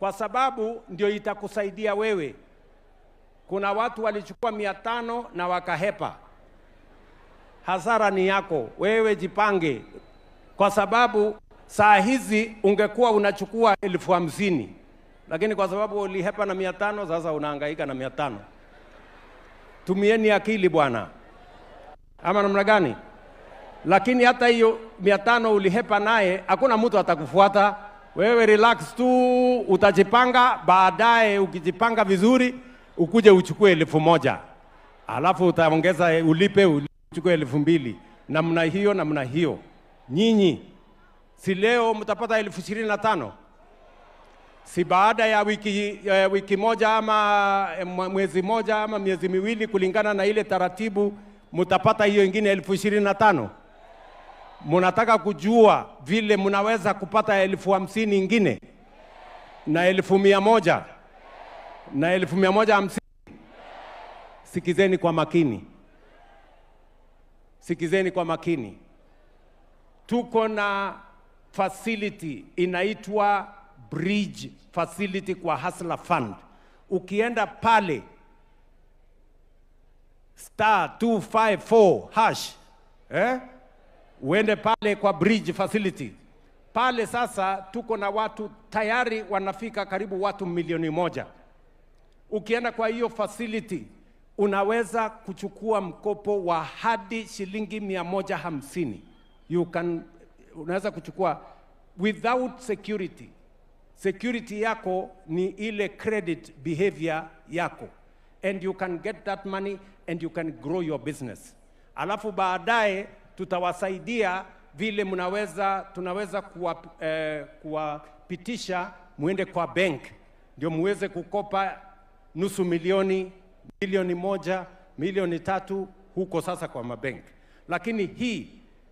kwa sababu ndio itakusaidia wewe. Kuna watu walichukua 500 na wakahepa. Hasara ni yako, wewe jipange, kwa sababu saa hizi ungekuwa unachukua 50,000, lakini kwa sababu ulihepa na 500, sasa unahangaika na 500. Tumieni akili bwana, ama namna gani? Lakini hata hiyo 500 ulihepa naye, hakuna mtu atakufuata. Wewe relax tu, utajipanga. Baadaye ukijipanga vizuri, ukuje uchukue 1,000, alafu utaongeza ulipe uchukue 2,000. Namna hiyo. Nyinyi si leo mtapata 25,000? Si baada ya wiki moja ama mwezi moja ama miezi miwili, kulingana na ile taratibu, mtapata hiyo ingine 25,000? Munataka kujua vile munaweza kupata 50,000 ingine na 1,100 na 1,150? Sikizeni kwa makini. Sikizeni kwa makini. Tuko na facility inaitwa bridge facility kwa Hustler Fund. Ukienda pale *254# uende pale kwa bridge facility. Pale sasa tuko na watu tayari wanafika karibu watu 1,000,000. Ukienda kwa hiyo facility unaweza kuchukua mkopo wa hadi shilingi 150. Unaweza kuchukua without security. Security yako ni ile credit behavior yako, and you can get that money and you can grow your business. Alafu baadaye tutawasaidia vile tunaweza kuwapitisha muende kwa bank ndio muweze kukopa nusu milioni, 1,000,000, 1,300,000 huko sasa kwa mabank. Lakini hii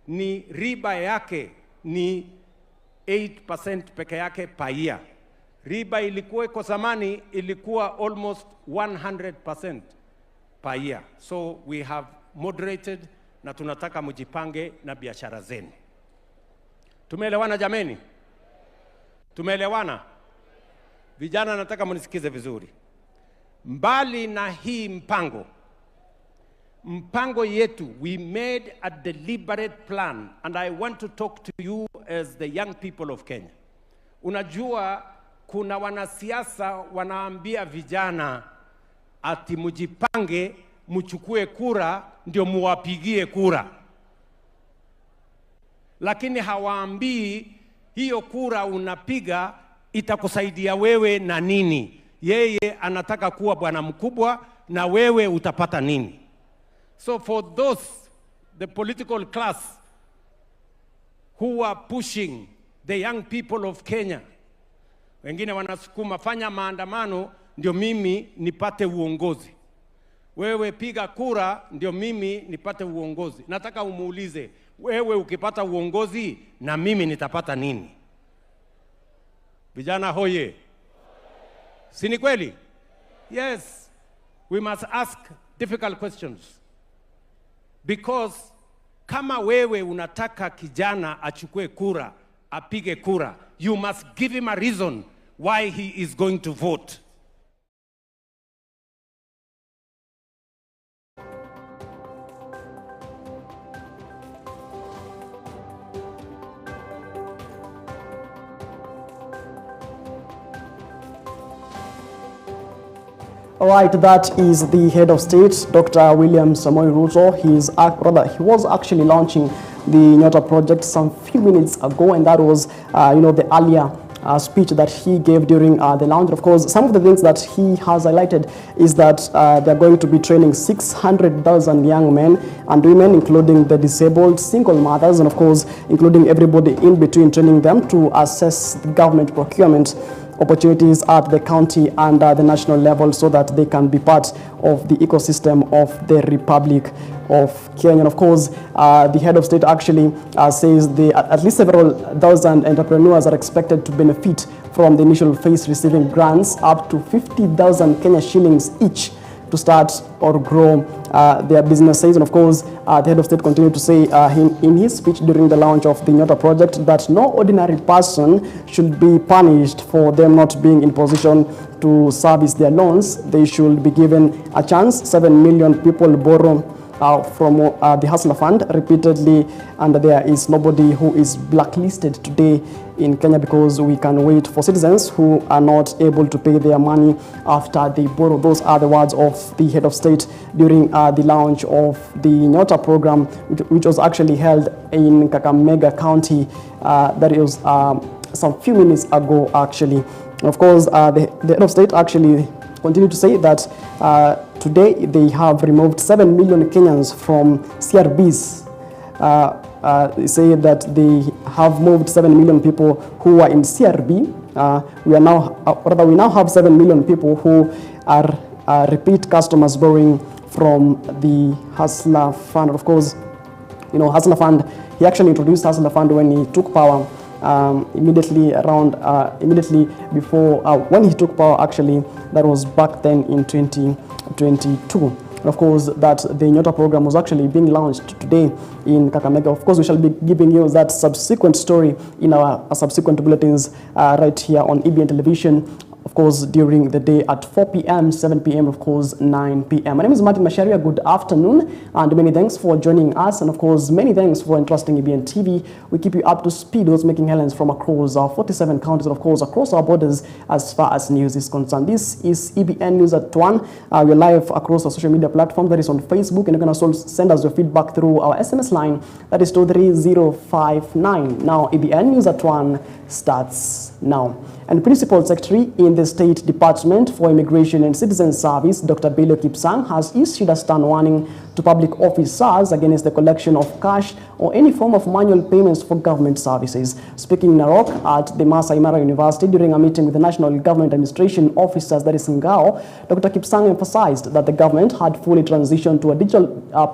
ni riba yake ni 8% peke yake per year. Riba ilikuwa kwa zamani ilikuwa almost 100% per year. So we have moderated, na tunataka mjipange na biashara zenu. Tumeelewana jameni? Tumeelewana? Vijana, nataka mnisikize vizuri. Mbali na hii mpango yetu, we made a deliberate plan, and I want to talk to you as the young people of Kenya. Unajua kuna wanasiasa wanaambia vijana ati mjipange, mchukue kura ndio muwapigie kura, lakini hawaambii hiyo kura unapiga itakusaidia wewe na nini. Yeye anataka kuwa bwana mkubwa, na wewe utapata nini? So for those, the political class who are pushing the young people of Kenya, wengine wanasukuma fanya maandamano ndio mimi nipate uongozi, wewe piga kura ndio mimi nipate uongozi. Nataka umuulize, wewe ukipata uongozi na mimi nitapata nini? Vijana hoye, si ni kweli? Yes, we must ask difficult questions, because kama wewe unataka kijana achukue kura, apige kura, you must give him a reason why he is going to vote. All right, that is the head of state, Dr. William Samoei Ruto. He was actually launching the Nyota project some few minutes ago, and that was, the earlier speech that he gave during the launch. Of course, some of the things that he has highlighted is that they're going to be training 600,000 young men and women, including the disabled, single mothers, and of course, including everybody in between, training them to assess the government procurement opportunities at the county and the national level, so that they can be part of the ecosystem of the Republic of Kenya. And of course, the head of state actually says at least several thousand entrepreneurs are expected to benefit from the initial phase, receiving grants up to 50,000 Kenya shillings each to start or grow their businesses. And of course, the head of state continued to say in his speech during the launch of the Nyota project that no ordinary person should be punished for them not being in position to service their loans. They should be given a chance. 7 million people borrow from the Hustler Fund repeatedly, and there is nobody who is blacklisted today in Kenya because we can wait for citizens who are not able to pay their money after they borrow. Those are the words of the head of state during the launch of the Nyota program, which was actually held in Kakamega County. That is some few minutes ago, actually. Of course, the head of state actually continued to say that today they have removed 7 million Kenyans from CRBs. They say that they have moved 7 million people who are in CRB. We now have 7 million people who are repeat customers borrowing from the Hustler Fund. Of course, you know, Hustler Fund, he actually introduced Hustler Fund when he took power. Immediately before when he took power, actually, that was back then in 2022. And of course, that the Nyota program was actually being launched today in Kakamega. Of course, we shall be giving you that subsequent story in our subsequent bulletins right here on EBN television. Of course, during the day at 4 p.m., 7 p.m., of course, 9 p.m. My name is Macharia. Good afternoon, and many thanks for joining us. And of course, many thanks for entrusting EBN TV. We keep you up to speed, those making headlines from across our 47 counties, and of course, across our borders as far as news is concerned. This is EBN News at 1. We're live across our social media platform, that is on Facebook, and you can also send us your feedback through our SMS line, that is 23059. Now, EBN News at 1 starts now. And Principal Secretary in the State Department for Immigration and Citizen Service, Dr. Bello Kipsang, has issued a stern warning to public officers against the collection of cash or any form of manual payments for government services. Speaking in Narok at the Macharia University during a meeting with the National Government Administration officers, that is Ngao, Dr. Kipsang emphasized that the government had fully transitioned to a digital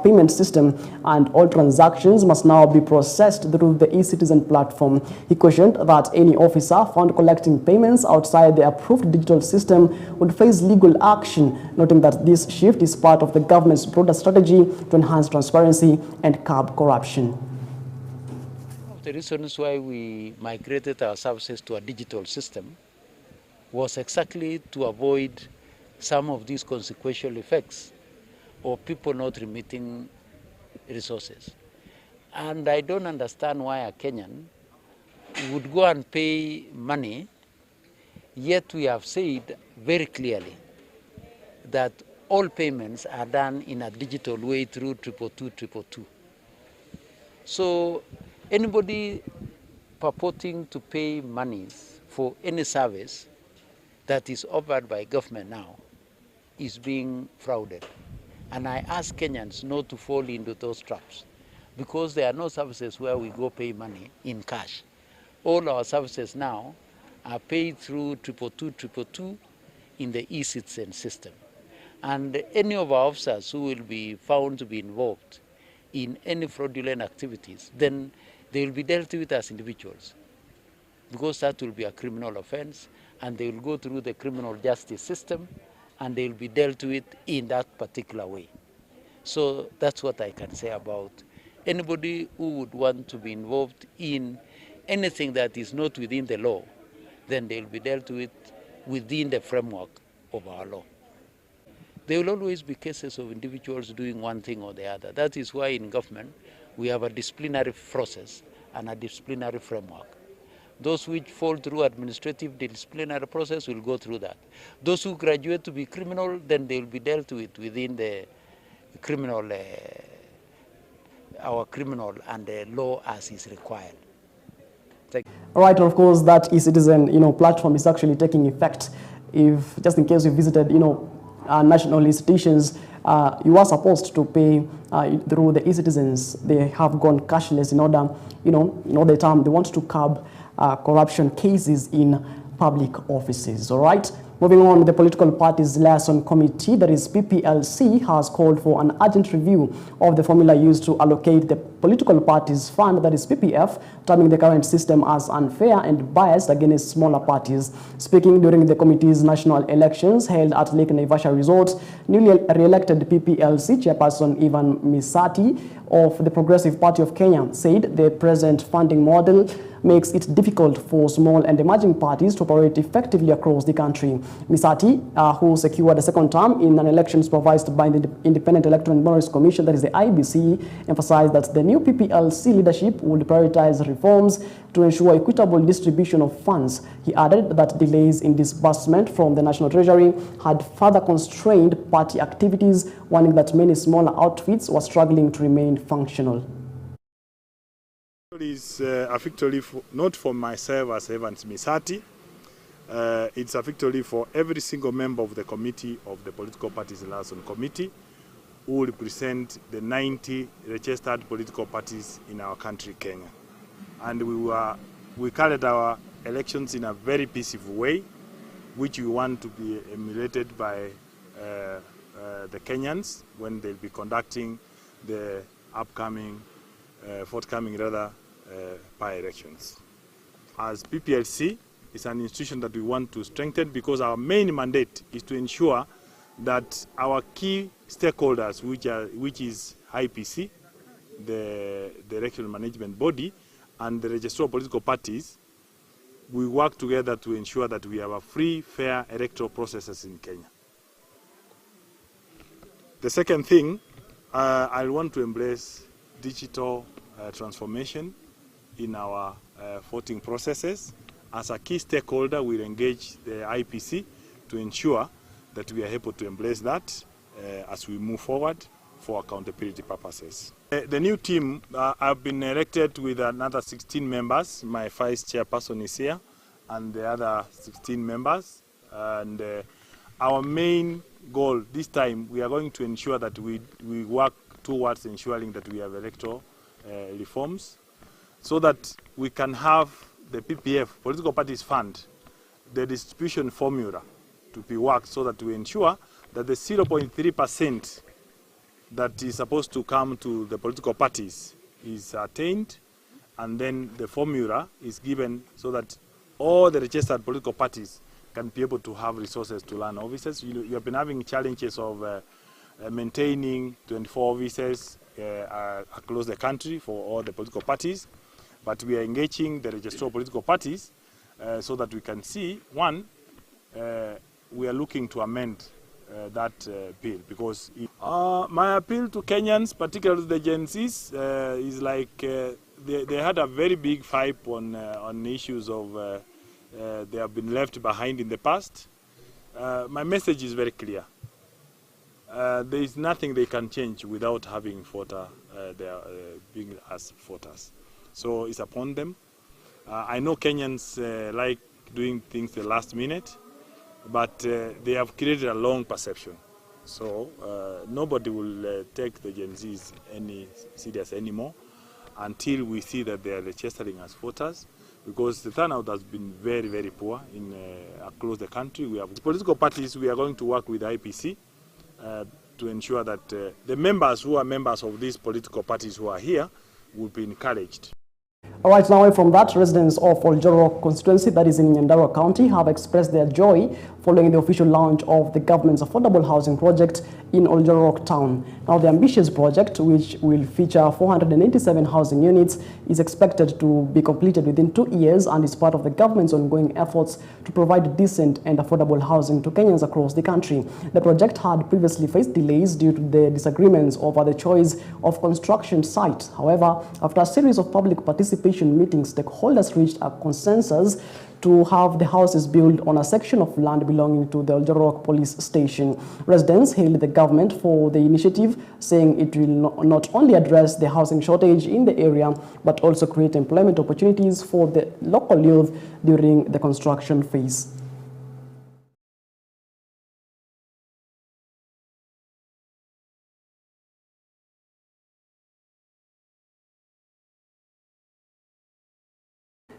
payment system and all transactions must now be processed through the e-citizen platform. He cautioned that any officer found collecting payments outside the approved digital system would face legal action, noting that this shift is part of the government's broader strategy to enhance transparency and curb corruption. One of the reasons why we migrated our services to a digital system was exactly to avoid some of these consequential effects or people not remitting resources. And I don't understand why a Kenyan would go and pay money, yet we have said very clearly that all payments are done in a digital way through 22222. So anybody purporting to pay monies for any service that is offered by government now is being frauded. And I ask Kenyans not to fall into those traps, because there are no services where we go pay money in cash. All our services now are paid through 22222 in the e-citizen system. And any of our officers who will be found to be involved in any fraudulent activities, then they will be dealt with as individuals, because that will be a criminal offense, and they will go through the criminal justice system, and they will be dealt with in that particular way. So that's what I can say about anybody who would want to be involved in anything that is not within the law, then they will be dealt with within the framework of our law. There will always be cases of individuals doing one thing or the other. That is why in government we have a disciplinary process and a disciplinary framework. Those which fall through administrative disciplinary process will go through that. Those who graduate to be criminal, then they will be dealt with within the criminal, our criminal and the law as is required. All right, of course, that e-citizen, platform is actually taking effect. If just in case you visited, national institutions, you are supposed to pay through the e-citizens. They have gone cashless in order, they want to curb corruption cases in public offices. All right. Moving on, the Political Parties Liaison Committee, that is PPLC, has called for an urgent review of the formula used to allocate the political parties fund, that is PPF, terming the current system as unfair and biased against smaller parties. Speaking during the committee's national elections held at Lake Naivasha Resort, newly re-elected PPLC chairperson Ivan Misati of the Progressive Party of Kenya said the present funding model makes it difficult for small and emerging parties to operate effectively across the country. Misati, who secured a second term in an election supervised by the Independent Electoral and Boundaries Commission, that is the IBC, emphasized that the new PPLC leadership would prioritize reforms to ensure equitable distribution of funds. He added that delays in disbursement from the National Treasury had further constrained party activities, warning that many smaller outfits were struggling to remain functional. It's a victory not for myself as Evans Misati. It's a victory for every single member of the committee of the Political Parties Liaison Committee who represent the 90 registered political parties in our country, Kenya. And we carried our elections in a very peaceful way, which we want to be emulated by the Kenyans when they'll be conducting the forthcoming by-elections. As PPLC, it's an institution that we want to strengthen because our main mandate is to ensure that our key stakeholders, which is IPC, the election management body, and the registrar of political parties, we work together to ensure that we have a free, fair electoral processes in Kenya. The second thing, I want to embrace digital transformation in our voting processes. As a key stakeholder, we'll engage the IPC to ensure that we are able to embrace that as we move forward for accountability purposes. The new team, I've been elected with another 16 members. My vice chairperson is here, and the other 16 members. And our main goal this time, we are going to ensure that we work towards ensuring that we have electoral reforms, so that we can have the PPF, Political Parties Fund, the distribution formula to be worked so that we ensure that the 0.3% that is supposed to come to the political parties is attained, and then the formula is given so that all the registered political parties can be able to have resources to run offices. You have been having challenges of maintaining 24 offices across the country for all the political parties, but we are engaging the registrar of political parties so that we can see, one, we are looking to amend that bill, because my appeal to Kenyans, particularly the Gen Zs, is like they had a very big fight on issues of they have been left behind in the past. My message is very clear. There is nothing they can change without having being as voters. So it's upon them. I know Kenyans like doing things the last minute, but they have created a long perception. So nobody will take the Gen Zs serious anymore until we see that they are registering as voters, because the turnout has been very, very poor across the country. We have political parties. We are going to work with IPC to ensure that the members who are members of these political parties who are here will be encouraged. All right, now away from that, residents of Oljoro constituency, that is in Nyandarua County, have expressed their joy following the official launch of the government's affordable housing project in Oljoro town. Now, the ambitious project, which will feature 487 housing units, is expected to be completed within 2 years and is part of the government's ongoing efforts to provide decent and affordable housing to Kenyans across the country. The project had previously faced delays due to the disagreements over the choice of construction site. However, after a series of public participation meetings, stakeholders reached a consensus to have the houses built on a section of land belonging to the Oljoro police station. Residents hailed the government for the initiative, saying it will not only address the housing shortage in the area, but also create employment opportunities for the local youth during the construction phase.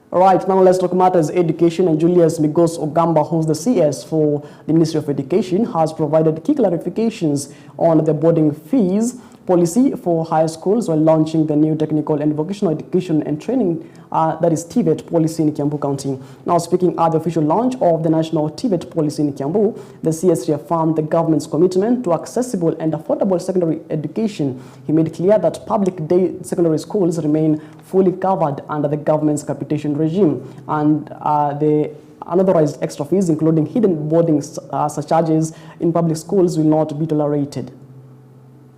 All right, now let's talk matters education. And Julius Migos Ogamba, who's the CS for the Ministry of Education, has provided key clarifications on the boarding fees policy for high schools while launching the new technical and vocational education and training, that is TVET policy in Kiambu County. Now, speaking at the official launch of the national TVET policy in Kiambu, the CS reaffirmed the government's commitment to accessible and affordable secondary education. He made clear that public day secondary schools remain fully covered under the government's capitation regime, and the unauthorized extra fees, including hidden boarding surcharges in public schools, will not be tolerated.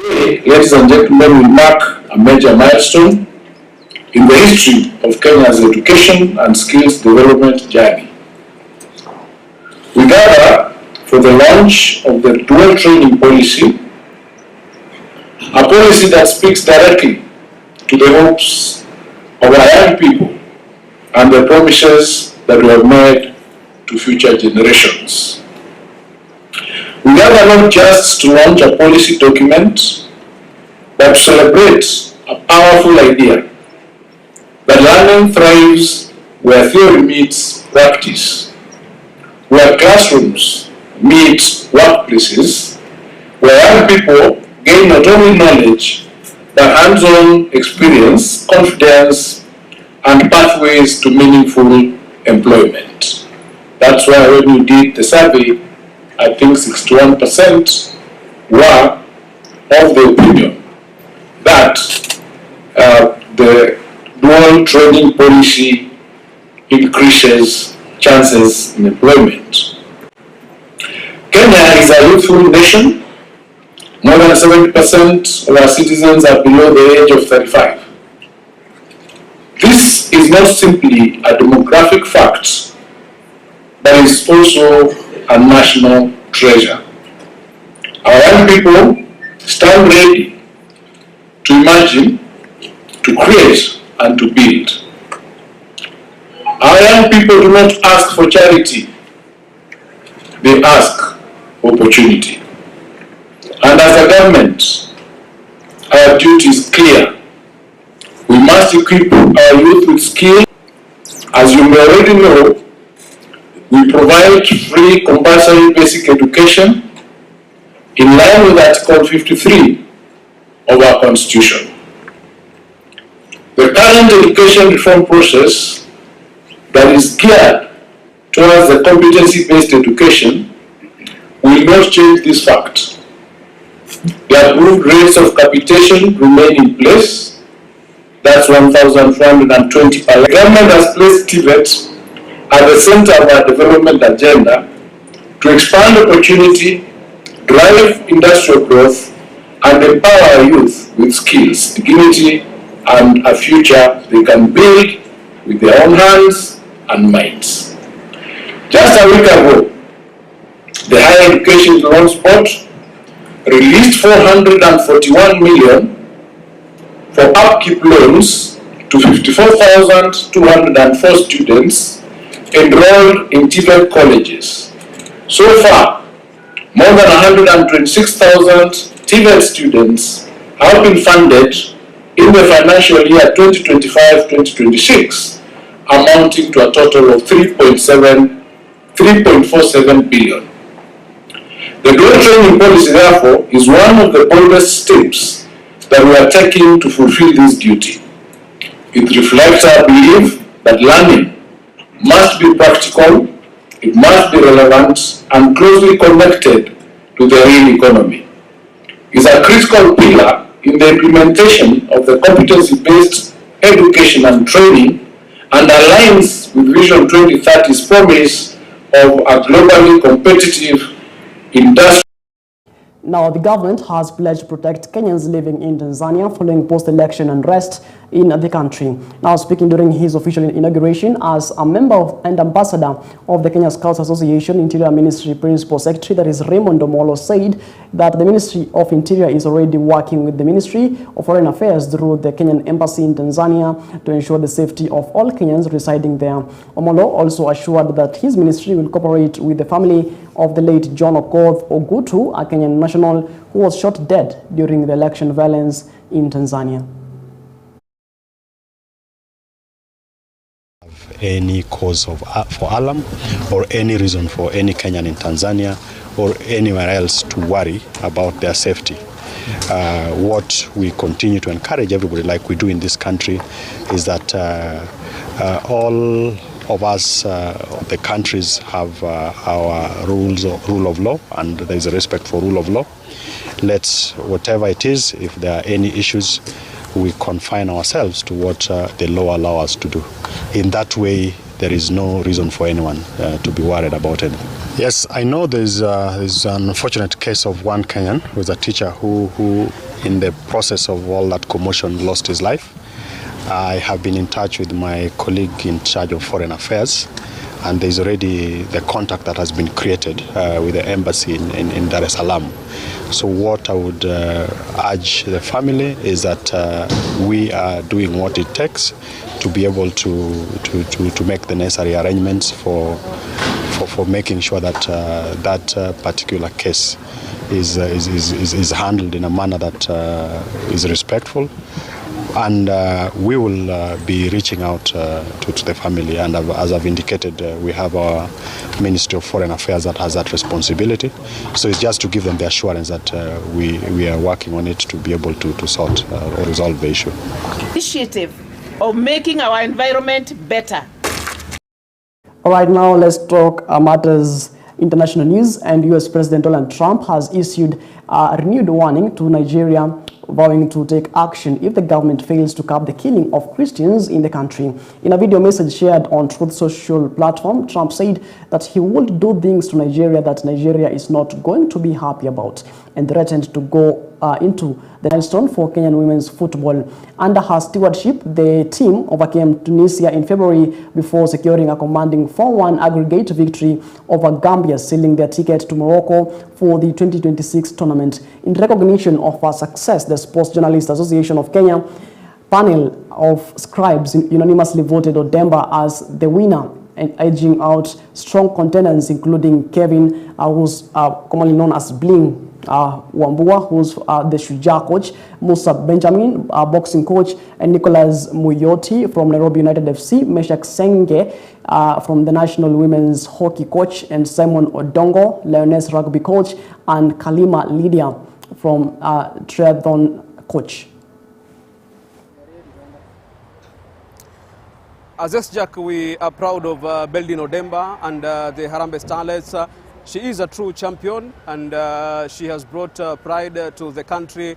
Ladies and gentlemen, we mark a major milestone in the history of Kenya's education and skills development journey. We gather for the launch of the dual training policy, a policy that speaks directly to the hopes of our young people and the promises that we have made to future generations. We gather not just to launch a policy document, but to celebrate a powerful idea that learning thrives where theory meets practice, where classrooms meet workplaces, where young people gain not only knowledge, but hands-on experience, confidence, and pathways to meaningful employment. That's why when we did the survey, I think 61% were of the opinion that the dual training policy increases chances in employment. Kenya is a youthful nation. More than 70% of our citizens are below the age of 35. This is not simply a demographic fact, but is also a national treasure. Our young people stand ready to imagine, to create, and to build. Our young people do not ask for charity, they ask for opportunity. And as a government, our duty is clear. We must equip our youth with skill. As you may already know, we provide free compulsory basic education in line with Article 53 of our Constitution. The current education reform process that is geared towards the competency-based education will not change this fact. The approved rates of capitation remain in place. That's 1,420 per year. The government has placed TVET at the center of our development agenda to expand opportunity, drive industrial growth, and empower our youth with skills, dignity, and a future they can build with their own hands and minds. Just a week ago, the Higher Education Loans Board released 441 million for upkeep loans to 54,204 students enrolled in TVET colleges. So far, more than 126,000 TVET students have been funded in the financial year 2025-2026, amounting to a total of 3.47 billion. The dual training policy, therefore, is one of the boldest steps that we are taking to fulfill this duty. It reflects our belief that learning must be practical, it must be relevant, and closely connected to the real economy. It is a critical pillar in the implementation of the competency-based education and training, and aligns with Vision 2030's promise of a globally competitive industry. Now, the government has pledged to protect Kenyans living in Tanzania following post-election unrest in the country. Now, speaking during his official inauguration as a member and ambassador of the Kenya Scouts Association, Interior Ministry Principal Secretary, that is Raymond Omolo, said that the Ministry of Interior is already working with the Ministry of Foreign Affairs through the Kenyan Embassy in Tanzania to ensure the safety of all Kenyans residing there. Omolo also assured that his ministry will cooperate with the family of the late John Okoth Ogutu, a Kenyan national who was shot dead during the election violence in Tanzania. any cause for alarm or any reason for any Kenyan in Tanzania or anywhere else to worry about their safety. What we continue to encourage everybody, like we do in this country, is that all of us, the countries, have our rule of law, and there is a respect for rule of law. Let's, whatever it is, if there are any issues, we confine ourselves to what the law allows us to do. In that way, there is no reason for anyone to be worried about anything. Yes, I know there's an unfortunate case of one Kenyan who is a teacher who in the process of all that commotion, lost his life. I have been in touch with my colleague in charge of foreign affairs, and there's already the contact that has been created with the embassy in Dar es Salaam. So what I would urge the family is that we are doing what it takes to be able to make the necessary arrangements for making sure that that particular case is handled in a manner that is respectful. And we will be reaching out to the family, and as I've indicated, we have our Ministry of Foreign Affairs that has that responsibility. So it's just to give them the assurance that we are working on it to be able to sort or resolve the issue. Initiative of making our environment better. All right, now let's talk matters international news. And US President Donald Trump has issued a renewed warning to Nigeria, vowing to take action if the government fails to curb the killing of Christians in the country. In a video message shared on Truth Social platform, Trump said that he would do things to Nigeria that Nigeria is not going to be happy about, and threatened to go into the milestone for Kenyan women's football. Under her stewardship, the team overcame Tunisia in February before securing a commanding 4-1 aggregate victory over Gambia, sealing their ticket to Morocco for the 2026 tournament. In recognition of her success, the Sports Journalists Association of Kenya panel of scribes unanimously voted Odemba as the winner, and edging out strong contenders including Kevin, who's commonly known as Bling, Wambua, who's the Shujaa coach, Musa Benjamin, boxing coach, and Nicholas Muyoti from Nairobi United FC, Meshak Senge from the National Women's Hockey coach, and Simon Odongo, Lioness rugby coach, and Kalima Lydia from triathlon coach. As SJAC, we are proud of Beldin Odemba and the Harambee Starlets. She is a true champion, and she has brought pride to the country,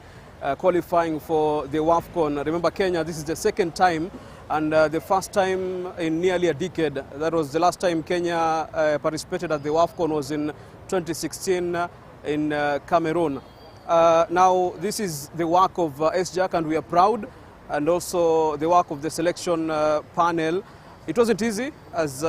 qualifying for the WAFCON. Remember, Kenya, this is the second time, and the first time in nearly a decade. That was the last time Kenya participated at the WAFCON was in 2016 in Cameroon. Now, this is the work of SJAC, and we are proud, and also the work of the selection panel. It wasn't easy, as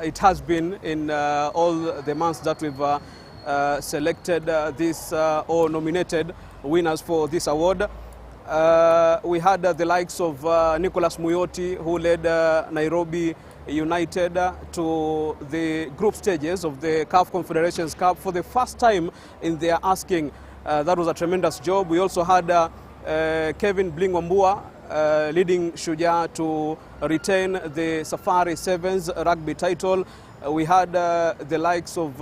it has been in all the months that we've selected this or nominated winners for this award. We had the likes of Nicholas Muyoti, who led Nairobi United to the group stages of the CAF Confederations Cup for the first time in their asking. That was a tremendous job. We also had Kevin Bling Wambua leading Shujaa to retain the Safari Sevens rugby title. We had the likes of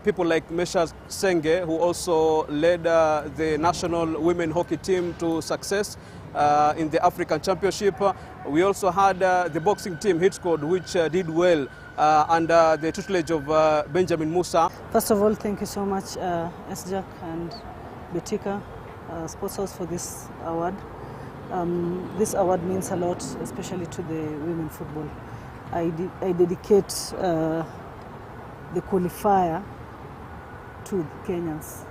people like Mesha Senge, who also led the national women hockey team to success in the African Championship. We also had the boxing team, Hit Squad, which did well under the tutelage of Benjamin Musa. First of all, thank you so much, SJAC and Betika Sports House, for this award. This award means a lot, especially to the women football. I dedicate the qualifier to Kenyans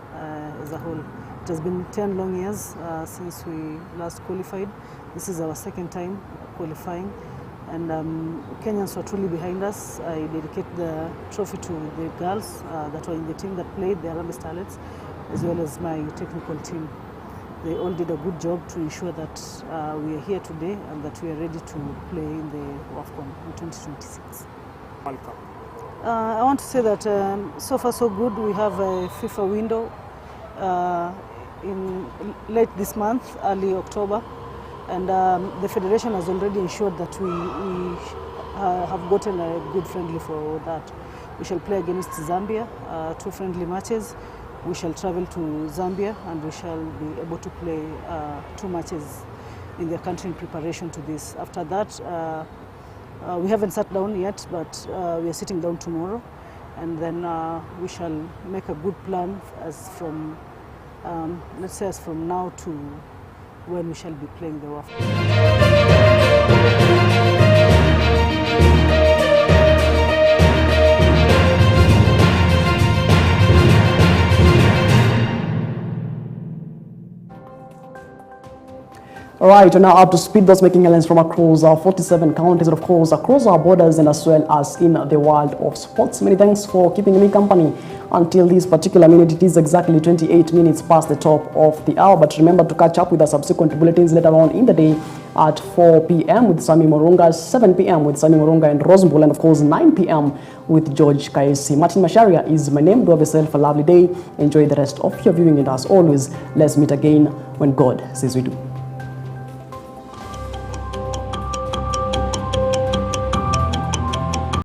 as a whole. It has been 10 long years since we last qualified. This is our second time qualifying, and Kenyans were truly behind us. I dedicate the trophy to the girls that were in the team that played, the Harambee Starlets, as well as my technical team. They all did a good job to ensure that we are here today and that we are ready to play in the WAFCON in 2026. I want to say that so far so good. We have a FIFA window in late this month, early October, And the federation has already ensured that we have gotten a good friendly for that. We shall play against Zambia, 2 friendly matches. We shall travel to Zambia and we shall be able to play 2 matches in their country in preparation to this. After that, we haven't sat down yet, but we are sitting down tomorrow, and then we shall make a good plan as from, let's say, as from now to when we shall be playing the WAFCON. All right, we're now up to speed. Those making headlines from across our 47 counties, and of course across our borders, and as well as in the world of sports. Many thanks for keeping me company until this particular minute. It is exactly 28 minutes past the top of the hour. But remember to catch up with the subsequent bulletins later on in the day at 4 p.m. with Sami Morunga, 7 p.m. with Sami Morunga and Rosenbull, and of course 9 p.m. with George Kaisi. Martin Macharia is my name. Do have yourself a lovely day. Enjoy the rest of your viewing, and as always, let's meet again when God says we do.